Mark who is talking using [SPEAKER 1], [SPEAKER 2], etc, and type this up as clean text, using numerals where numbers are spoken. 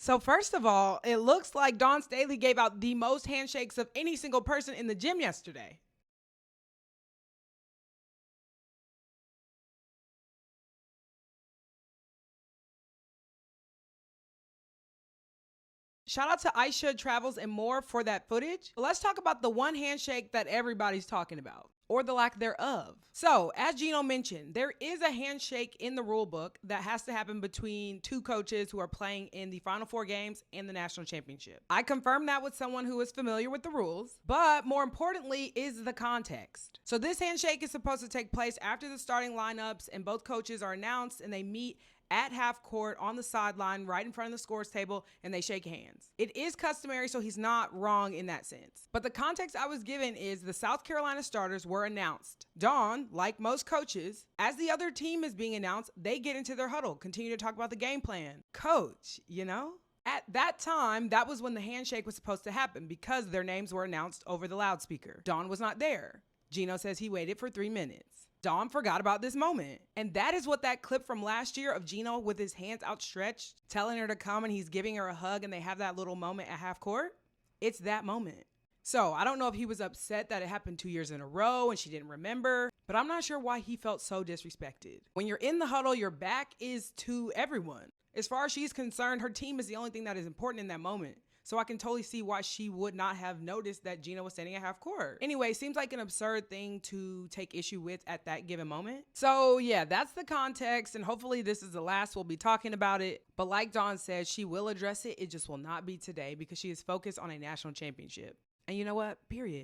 [SPEAKER 1] So first of all, it looks like Dawn Staley gave out the most handshakes of any single person in the gym yesterday. Shout out to Aisha Travels and more for that footage. But let's talk about the one handshake that everybody's talking about, or the lack thereof. So, as Gino mentioned, there is a handshake in the rule book that has to happen between two coaches who are playing in the Final Four games and the national championship. I confirmed that with someone who is familiar with the rules, but more importantly is the context. So, this handshake is supposed to take place after the starting lineups and both coaches are announced and they meet at half court on the sideline right in front of the scores table and they shake hands. It is customary, so he's not wrong in that sense. But the context I was given is the South Carolina starters were announced. Dawn, like most coaches, as the other team is being announced, they get into their huddle, continue to talk about the game plan. Coach, you know? At that time, that was when the handshake was supposed to happen because their names were announced over the loudspeaker. Dawn was not there. Gino says he waited for 3 minutes. Dawn forgot about this moment. And that is what that clip from last year of Gino with his hands outstretched, telling her to come and he's giving her a hug and they have that little moment at half court. It's that moment. So I don't know if he was upset that it happened 2 years in a row and she didn't remember, but I'm not sure why he felt so disrespected. When you're in the huddle, your back is to everyone. As far as she's concerned, her team is the only thing that is important in that moment. So I can totally see why she would not have noticed that Gino was standing at half court. Anyway, seems like an absurd thing to take issue with at that given moment. So yeah, that's the context, and hopefully this is the last we'll be talking about it. But like Dawn said, she will address it. It just will not be today because she is focused on a national championship. And you know what? Period.